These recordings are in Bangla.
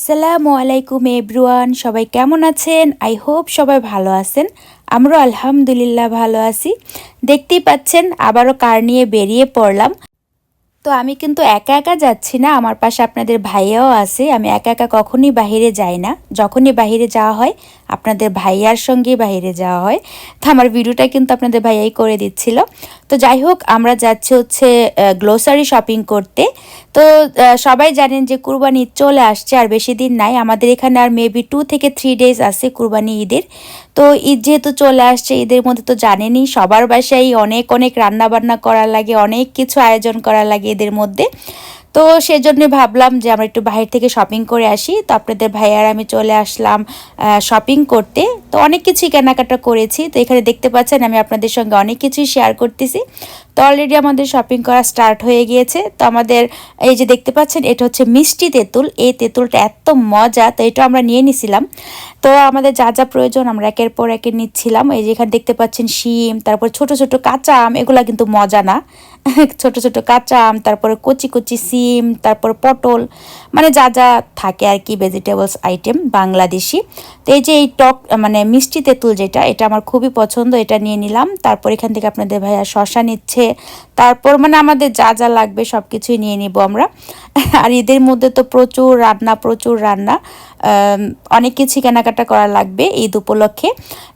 আসসালামু আলাইকুম এভরিওয়ান, সবাই কেমন আছেন? আই হোপ সবাই ভালো আছেন। আমরাও আলহামদুলিল্লাহ ভালো আছি। দেখতেই পাচ্ছেন আবারও কার নিয়ে বেরিয়ে পড়লাম। তো আমি কিন্তু একা একা যাচ্ছি না, আমার পাশে আপনাদের ভাইয়াও আছে। আমি একা একা কখনোই বাহিরে যাই না। যখনই বাহিরে যাওয়া হয় আপনাদের ভাইয়ার সঙ্গেই বাহিরে যাওয়া হয়। তো আমার ভিডিওটা কিন্তু আপনাদের ভাইয়াই করে দিচ্ছিল। তো যাই হোক, আমরা যাচ্ছি হচ্ছে গ্লোসারি শপিং করতে। তো সবাই জানেন যে কুরবানি ঈদ চলে আসছে, আর বেশি দিন নাই। আমাদের এখানে আর মেবি 2 থেকে 3 ডেজ আছে কুরবানি ঈদের। তো ঈদ যেহেতু চলে আসছে, ঈদের মধ্যে তো জানেনই সবার বাসায় অনেক অনেক রান্না বান্না করা লাগে, অনেক কিছু আয়োজন করা লাগে ঈদের মধ্যে। তো সেজন্য ভাবলাম যে আমরা একটু বাইরে থেকে শপিং করে আসি। তো আপনাদের ভাইয়ার আমি চলে আসলাম শপিং করতে। তো অনেক কিছুই কেনাকাটা করেছি। তো এখানে দেখতে পাচ্ছেন আমি আপনাদের সঙ্গে অনেক কিছুই শেয়ার করতেছি। তো অলরেডি আমাদের শপিং করা স্টার্ট হয়ে গিয়েছে। তো আমাদের এই যে দেখতে পাচ্ছেন এটা হচ্ছে মিষ্টি তেঁতুল। এই তেঁতুলটা এত মজা, তো এটা আমরা নিয়ে নিছিলাম। তো আমাদের যা যা প্রয়োজন আমরা একের পর একে নিচ্ছিলাম। এই যে এখানে দেখতে পাচ্ছেন শিম, তারপর ছোট ছোট কাঁচা আম, এগুলা কিন্তু মজা না। ছোট ছোট কাঁচা আম, তারপরে কচি কচি সিম, তারপর পটল, মানে যা যা থাকে আর কি ভেজিটেবলস আইটেম বাংলাদেশি। তো এই যে এই টক মানে মিষ্টি তেঁতুল যেটা, এটা আমার খুবই পছন্দ, এটা নিয়ে নিলাম। তারপর এখান থেকে আপনাদের ভাইয়া শশা নিচ্ছে। তারপর মানে আমাদের যা যা লাগবে সব কিছুই নিয়ে নিব আমরা। আর ঈদের মধ্যে তো প্রচুর রান্না প্রচুর রান্না, অনেক কিছু কেনাকাটা করা লাগবে ঈদ উপলক্ষে।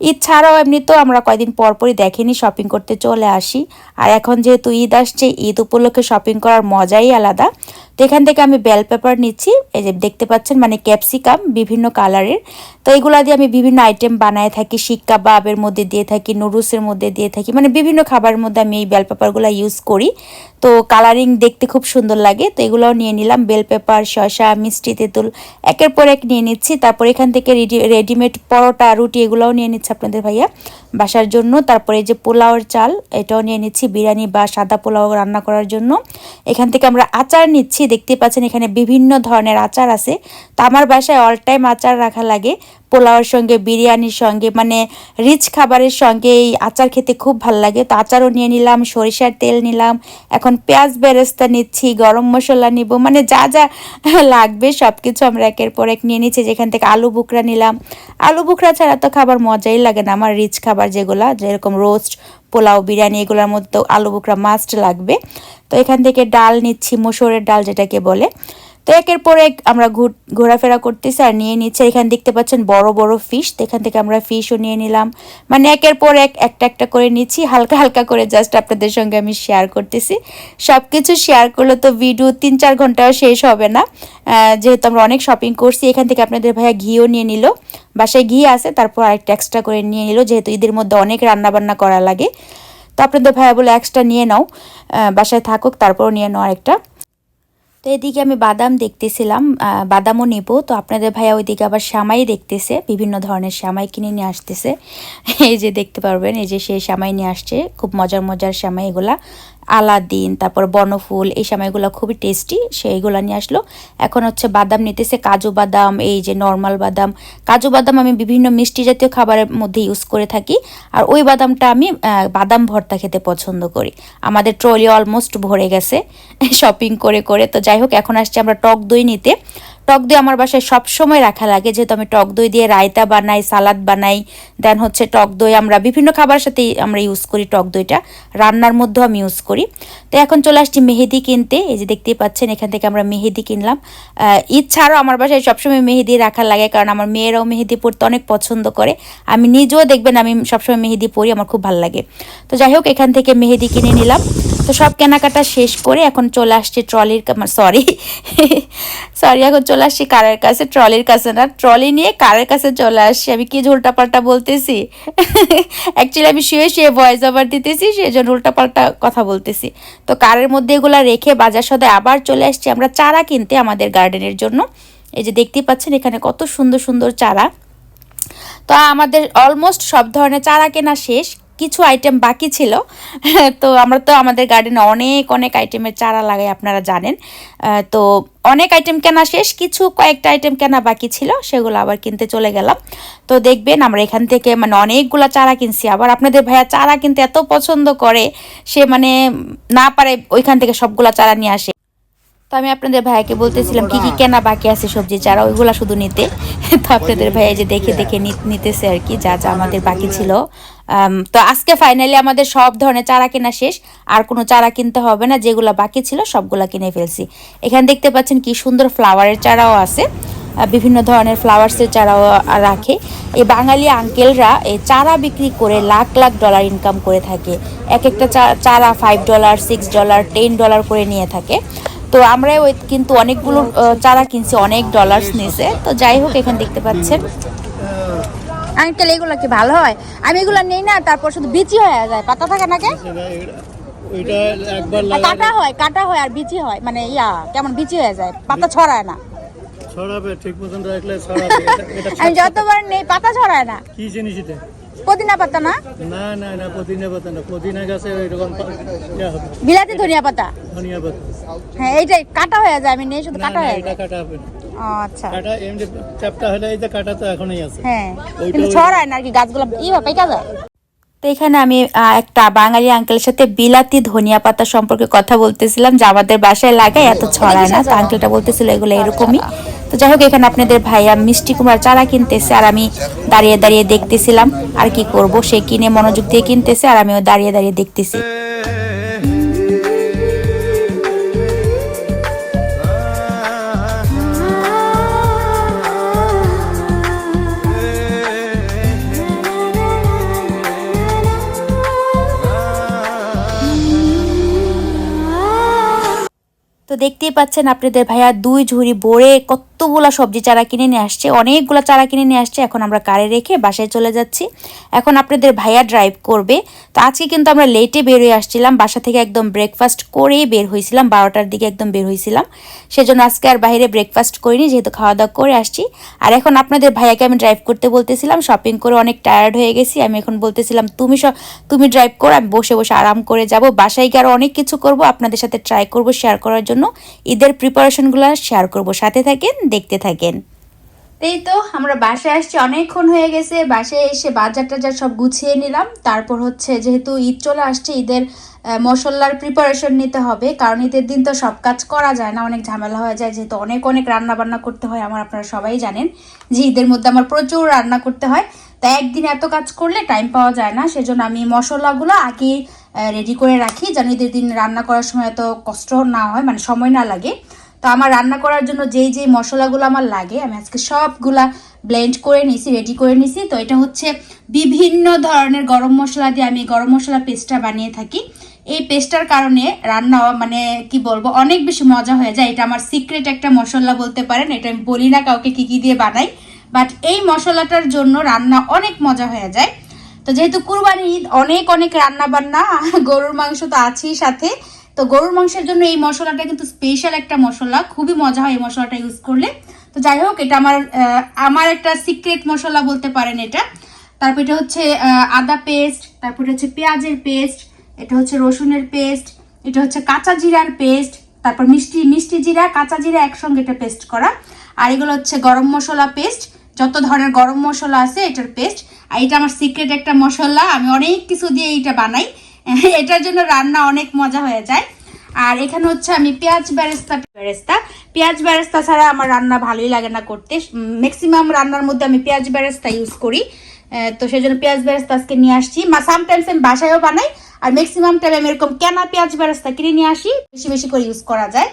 ঈদ ছাড়াও এমনি তো আমরা কয়দিন পরপরই দেখেনি শপিং করতে চলে আসি। আর এখন যেহেতু ঈদ আসছে, ঈদ উপলক্ষে শপিং করার মজাই আলাদা। তো এখান থেকে আমি বেল পেপার নিচ্ছি। এই যে দেখতে পাচ্ছেন মানে ক্যাপসিকাম বিভিন্ন কালারের। তো এগুলা দিয়ে আমি বিভিন্ন আইটেম বানায় থাকি, শিক কাবাবের মধ্যে দিয়ে থাকি, নুডলসের মধ্যে দিয়ে থাকি, মানে বিভিন্ন খাবারের মধ্যে আমি এই বেল পেপারগুলো ইউজ করি। তো কালারিং দেখতে খুব সুন্দর লাগে। তো এগুলোও নিয়ে নিলাম, বেল পেপার, শসা, মিষ্টি তেঁতুল একের পর এক নিয়ে নিচ্ছি। তারপর এখান থেকে রেডিমেড পরোটা, রুটি এগুলোও নিয়ে নিচ্ছে আপনাদের ভাইয়া বাসার জন্য। তারপরে এই যে পোলাওর চাল, এটাও নিয়ে নিচ্ছি বিরিয়ানি বা সাদা পোলাও রান্না করার জন্য। এখান থেকে আমরা আচার নিচ্ছি। দেখতে পাচ্ছেন এখানে বিভিন্ন ধরনের আচার আছে। তো আমার বাসায় অল টাইম আচার রাখা লাগে, পোলাওর সঙ্গে, বিরিয়ানির সঙ্গে, মানে রিচ খাবারের সঙ্গে এই আচার খেতে খুব ভালো লাগে। তো আচারও নিয়ে নিলাম, সরিষার তেল নিলাম, এখন পেঁয়াজ বেরেস্তা নিচ্ছি, গরম মশলা নিব, মানে যা যা লাগবে সব কিছু আমরা একের পর এক নিয়ে নিচ্ছি। যেখান থেকে আলু বুকরা নিলাম। আলু বুকরা ছাড়া তো খাবার মজাই লাগে না আমার, রিচ খাবার যেগুলা যেরকম রোস্ট, পোলাও, বিরিয়ানি এগুলোর মধ্যে তো আলু বুকরা মাস্ট লাগবে। তো এখান থেকে ডাল নিচ্ছি, মসুরের ডাল যেটাকে বলে। তো একের পর এক আমরা ঘোরাফেরা করতেছি আর নিয়ে নিচ্ছে। এখানে দেখতে পাচ্ছেন বড় বড় ফিশ, তো এখান থেকে আমরা ফিশও নিয়ে নিলাম। মানে একের পর এক একটা একটা করে নিচ্ছি, হালকা হালকা করে জাস্ট আপনাদের সঙ্গে আমি শেয়ার করতেছি। সব কিছু শেয়ার করলে তো ভিডিও 3-4 ঘন্টাও শেষ হবে না, যেহেতু আমরা অনেক শপিং করছি। এখান থেকে আপনাদের ভাইয়া ঘিও নিয়ে নিল, বাসায় ঘি আছে, তারপর আরেকটা এক্সট্রা করে নিয়ে নিল, যেহেতু ঈদের মধ্যে অনেক রান্নাবান্না করা লাগে। তো আপনাদের ভাইয়া বলে এক্সট্রা নিয়ে নাও, বাসায় থাকুক, তারপরও নিয়ে নাও আরেকটা। তো এদিকে আমি বাদাম দেখতেছিলাম, বাদামও নেব। তো আপনাদের ভাইয়া ওইদিকে আবার শ্যামাই দেখতেছে, বিভিন্ন ধরনের শ্যামাই কিনে নিয়ে আসতেছে। এই যে দেখতে পারবেন, এই যে সেই শ্যামাই নিয়ে আসছে, খুব মজার মজার শ্যামাই এগুলা, আলাদিন, তারপর বনফুল, এই সময়গুলো খুবই টেস্টি, সেইগুলো নিয়ে আসলো। এখন হচ্ছে বাদাম নিতেছে, কাজু বাদাম, এই যে নর্মাল বাদাম। কাজু বাদাম আমি বিভিন্ন মিষ্টি জাতীয় খাবারের মধ্যে ইউজ করে থাকি, আর ওই বাদামটা আমি বাদাম ভর্তা খেতে পছন্দ করি। আমাদের ট্রলি অলমোস্ট ভরে গেছে শপিং করে করে। তো যাই হোক, এখন আসছে আমরা টক দই নিতে। টক দই আমার বাসায় সব সময় রাখা লাগে, যেহেতু আমি টক দই দিয়ে রায়তা বানাই, সালাদ বানাই। দেন হচ্ছে টক দই আমরা বিভিন্ন খাবারের সাথেই আমরা ইউজ করি, টক দইটা রান্নার মধ্যেও আমি ইউজ করি। তো এখন চলে আসছি মেহেদি কিনতে। এই যে দেখতেই পাচ্ছেন এখান থেকে আমরা মেহেদি কিনলাম। ঈদ ছাড়াও আমার বাসায় সবসময় মেহেদি রাখা লাগে, কারণ আমার মেয়েরাও মেহেদি পরতে অনেক পছন্দ করে। আমি নিজেও দেখবেন আমি সবসময় মেহেদি পরি, আমার খুব ভালো লাগে। তো যাই হোক, এখান থেকে মেহেদি কিনে নিলাম। তো সব কেনাকাটা শেষ করে এখন চলে আসছি ট্রলির সরি সরি এখন চলে আসছি কারের কাছে, ট্রলির কাছে না, ট্রলি নিয়ে কারের কাছে চলে আসছি। আমি কি উল্টাপাল্টা বলতেছি অ্যাকচুয়ালি আমি শুয়ে শুয়ে ভয়েস ওভার দিতেছি, সেই জন্য উল্টাপাল্টা কথা বলতেছি। তো কারের মধ্যে এগুলো রেখে বাজার সদায় আবার চলে আসছি আমরা চারা কিনতে আমাদের গার্ডেনের জন্য। এই যে দেখতেই পাচ্ছেন এখানে কত সুন্দর সুন্দর চারা। তো আমাদের অলমোস্ট সব ধরনের চারা কেনা শেষ, কিছু আইটেম বাকি ছিল। তো আমরা তো আমাদের গার্ডেনে অনেক অনেক আইটেমের চারা লাগাই, আপনারা জানেন। তো অনেক আইটেম কেনা শেষ, কিছু কয়েকটা আইটেম কেনা বাকি ছিল, সেগুলো আবার কিনতে চলে গেলাম। তো দেখবেন আমরা এখান থেকে মানে অনেকগুলো চারা কিনছি। আবার আপনাদের ভাইয়া চারা কিনতে এত পছন্দ করে, সে মানে না পারে ওইখান থেকে সবগুলা চারা নিয়ে আসে। তো আমি আপনাদের ভাইয়াকে বলতেছিলাম কি কি কেনা বাকি আছে সবজি চারা, ওইগুলা শুধু নিতে। তো আপনাদের ভাইয়া যে দেখে দেখে নিতেছে আর কি, যা যা আমাদের বাকি ছিল। তো আজকে ফাইনালি আমাদের সব ধরনের চারা কেনা শেষ, আর কোনো চারা কিনতে হবে না, যেগুলো বাকি ছিল সবগুলা কিনে ফেলছি। এখানে দেখতে পাচ্ছেন কি সুন্দর ফ্লাওয়ারের চারাও আছে, বিভিন্ন ধরনের ফ্লাওয়ার্সের চারাও রাখে। এই বাঙালি আঙ্কেলরা এই চারা বিক্রি করে লাখ লাখ ডলার ইনকাম করে থাকে। এক একটা চারা $5, $6, $10 করে নিয়ে থাকে। তো আমরা ওই কিন্তু অনেকগুলো চারা কিনছি, অনেক ডলার্স নিয়েছে। তো যাই হোক, এখানে দেখতে পাচ্ছেন আঙ্কেল এগুলো কি ভালো হয়? আমি এগুলো নেই না, তারপর শুধু বিচি হয়ে যায়, পাতা থাকে নাকি? কাটা হয় আর বিচি হয়, মানে কেমন বিচি হয়ে যায়, পাতা ছড়ায় না। ছড়াবে ঠিক মতন রাখলে ছড়াবে। আমি যতবার নেই পাতা ছড়ায় না। কি জিনিস এটা? পুদিনা পাতা না? না না না, পুদিনা পাতা না, পুদিনা গাছে এরকম বিলাতি ধনিয়া পাতা। ধনিয়া পাতা, হ্যাঁ এইটাই কাটা হয়ে যায়, আমি নেই শুধু কাটা হয়ে যায়। এটা কাটা হবে না। আচ্ছা, কাটা এমনি চ্যাপটা হলে এই যে কাটা তো এখনই আছে। হ্যাঁ, কিন্তু ছড়ায় না আর কি, গাছগুলো পেকে যায়। তো এখানে আমি একটা বাঙালি আঙ্কেলের সাথে বিলাতি ধনিয়া পাতা সম্পর্কে কথা বলতেছিলাম, যে আমাদের বাসায় লাগায়, এত ছড়ায় না। তো আঙ্কেলটা বলতেছিল এগুলো এরকমই। তো যাই হোক, এখানে আপনাদের ভাইয়া মিষ্টি কুমড়ার চারা কিনতেছে, আর আমি দাঁড়িয়ে দাঁড়িয়ে দেখতেছিলাম। আর কি করব, সে কিনে মনোযোগ দিয়ে কিনতেছে, আর আমিও দাঁড়িয়ে দাঁড়িয়ে দেখতেছি। তো দেখতেই পাচ্ছেন আপনাদের ভাইয়া 2 ঝুড়ি ভরে কতগুলা সবজি চারা কিনে নিয়ে আসছে, অনেকগুলা চারা কিনে নিয়ে আসছে। এখন আমরা কারে রেখে বাসায় চলে যাচ্ছি। এখন আপনাদের ভাইয়া ড্রাইভ করবে। তো আজকে কিন্তু আমরা লেটে বের হয়ে আসছিলাম, বাসা থেকে একদম ব্রেকফাস্ট করেই বের হয়েছিলাম, 12টার দিকে একদম বের হয়েছিলাম। সেজন্য আজকে আর বাইরে ব্রেকফাস্ট করিনি, যেহেতু খাওয়া দাওয়া করে আসছি। আর এখন আপনাদের ভাইয়াকে আমি ড্রাইভ করতে বলতেছিলাম, শপিং করে অনেক টায়ার্ড হয়ে গেছি। আমি এখন বলতেছিলাম তুমি ড্রাইভ করো, আমি বসে বসে আরাম করে যাব। বাসায় গিয়ে আরও অনেক কিছু করব, আপনাদের সাথে ট্রাই করব শেয়ার করার জন্য। ঈদের প্রিপারেশনগুলো শেয়ার করব, সাথে থাকেন, দেখতে থাকেন। এই তো আমরা বাসায় আসছি, অনেকক্ষণ হয়ে গেছে। বাসায় এসে বাজার টাজার সব গুছিয়ে নিলাম। তারপর হচ্ছে যেহেতু ঈদ চলে আসছে, ঈদের মশলার প্রিপারেশন নিতে হবে, কারণ ঈদের দিন তো সব কাজ করা যায় না, অনেক ঝামেলা হয়ে যায়, যেহেতু অনেক অনেক রান্না বান্না করতে হয় আমার। আপনারা সবাই জানেন যে ঈদের মধ্যে আমার প্রচুর রান্না করতে হয়, তাই একদিন এত কাজ করলে টাইম পাওয়া যায় না। সেজন্য আমি মশলাগুলো আগে রেডি করে রাখি, যেন ঈদের দিন রান্না করার সময় এত কষ্ট না হয়, মানে সময় না লাগে। তো আমার রান্না করার জন্য যেই যেই মশলাগুলো আমার লাগে, আমি আজকে সবগুলা ব্লেন্ড করে নিছি, রেডি করে নিছি। তো এটা হচ্ছে বিভিন্ন ধরনের গরম মশলা দিয়ে আমি গরম মশলা পেস্টটা বানিয়ে থাকি। এই পেস্টটার কারণে রান্না মানে কি বলবো, অনেক বেশি মজা হয়ে যায়। এটা আমার সিক্রেট একটা মশলা বলতে পারেন, এটা আমি বলি না কাউকে কি কি দিয়ে বানাই, বাট এই মশলাটার জন্য রান্না অনেক মজা হয়ে যায়। তো যেহেতু কুরবানি ঈদ, অনেক অনেক রান্না বান্না, গরুর মাংস তো আছেই সাথে। তো গরুর মাংসের জন্য এই মশলাটা কিন্তু স্পেশাল একটা মশলা, খুবই মজা হয় এই মশলাটা ইউজ করলে। তো যাই হোক, এটা আমার একটা সিক্রেট মশলা বলতে পারেন এটা। তারপর এটা হচ্ছে আদা পেস্ট, তারপর হচ্ছে পেঁয়াজের পেস্ট, এটা হচ্ছে রসুনের পেস্ট, এটা হচ্ছে কাঁচা জিরার পেস্ট, তারপর মিষ্টি জিরা কাঁচা জিরা একসঙ্গে এটা পেস্ট করা। আর এগুলো হচ্ছে গরম মশলা পেস্ট, যত ধরনের গরম মশলা আছে এটার পেস্ট। আর এটা আমার সিক্রেট একটা মশলা, আমি অনেক কিছু দিয়ে এইটা বানাই, এটার জন্য রান্না অনেক মজা হয়ে যায়। আর এখানে হচ্ছে আমি পেঁয়াজ বেরেস্তা ছাড়া আমার রান্না ভালোই লাগে না করতে। ম্যাক্সিমাম রান্নার মধ্যে আমি পেঁয়াজ বেরেস্তা ইউজ করি। তো সেই জন্য পেঁয়াজ বেরেস্তা আজকে নিয়ে আসছি। সামটাইমস আমি বাসায়ও বানাই, আর ম্যাক্সিমাম টাইম আমি এরকম কেনা পেঁয়াজ বেরেস্তা কিনে নিয়ে আসি, বেশি বেশি করে ইউজ করা যায়।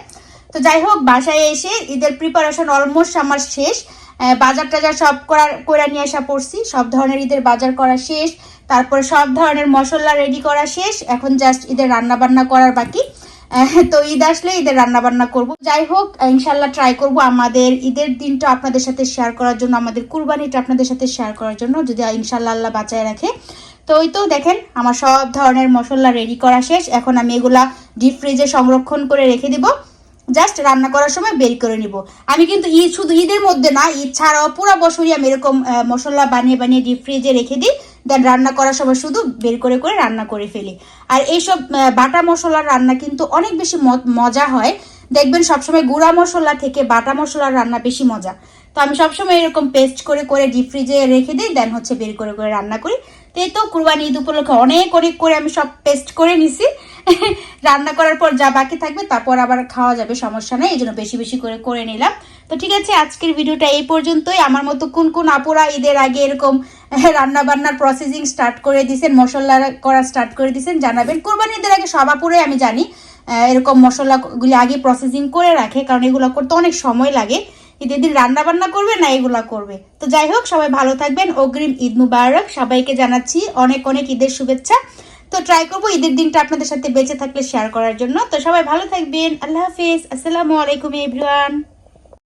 তো যাই হোক, বাসায় এসে ঈদের প্রিপারেশন অলমোস্ট আমার শেষ। বাজার টাজার সব করে নিয়ে আসা পড়ছি, সব ধরনের ঈদের বাজার করা শেষ, তারপরে সব ধরনের মশলা রেডি করা শেষ। এখন জাস্ট ঈদের রান্না বান্না করার বাকি। তো ঈদ আসলে ঈদের রান্না বান্না করব। যাই হোক, ইনশাল্লাহ ট্রাই করব আমাদের ঈদের দিনটা আপনাদের সাথে শেয়ার করার জন্য, আমাদের কুরবানিটা আপনাদের সাথে শেয়ার করার জন্য, যদি ইনশাল্লাহ আল্লাহ বাঁচায় রাখে। তো ওই তো দেখেন আমার সব ধরনের মশলা রেডি করা শেষ। এখন আমি এগুলা ডিপ ফ্রিজে সংরক্ষণ করে রেখে দিব, জাস্ট রান্না করার সময় বের করে নিব। আমি কিন্তু শুধু ঈদের মধ্যে না, ঈদ ছাড়াও পুরো বছরই আমি এরকম মশলা বানিয়ে বানিয়ে ডিপ ফ্রিজে রেখে দিই, দেন রান্না করার সময় শুধু বের করে করে রান্না করে ফেলি। আর এইসব বাটা মশলার রান্না কিন্তু অনেক বেশি মজা হয়, দেখবেন সবসময় গুঁড়া মশলা থেকে বাটা মশলার রান্না বেশি মজা। তো আমি সবসময় এরকম পেস্ট করে করে ডিপ ফ্রিজে রেখে দিই, দেন হচ্ছে বের করে করে রান্না করি। তো তো এই তো কুরবানি ঈদ উপলক্ষে অনেক অনেক করে আমি সব পেস্ট করে নিছি। রান্না করার পর যা বাকি থাকবে তারপর আবার খাওয়া যাবে, সমস্যা নেই, এই জন্য বেশি বেশি করে করে নিলাম। তো ঠিক আছে, আজকের ভিডিওটা এই পর্যন্তই। আমার মতো কোন কোন আপুরা ঈদের আগে এরকম রান্না বান্নার প্রসেসিং স্টার্ট করে দিয়েছেন, মশলা করা স্টার্ট করে দিয়েছেন জানাবেন। কুরবানি ঈদের আগে সব আপুরাই আমি জানি এরকম মশলাগুলি আগে প্রসেসিং করে রাখে, কারণ এগুলো করতে অনেক সময় লাগে। ঈদের দিন রান্না বান্না করবে না এগুলা করবে। তো যাই হোক, সবাই ভালো থাকবেন, অগ্রিম ঈদ মুবারক সবাইকে জানাচ্ছি, অনেক অনেক ঈদের শুভেচ্ছা। তো ট্রাই করবো ঈদের দিনটা আপনাদের সাথে বেঁচে থাকলে শেয়ার করার জন্য। তো সবাই ভালো থাকবেন, আল্লাহ হাফিজ, আসসালামু আলাইকুম এভরিওয়ান।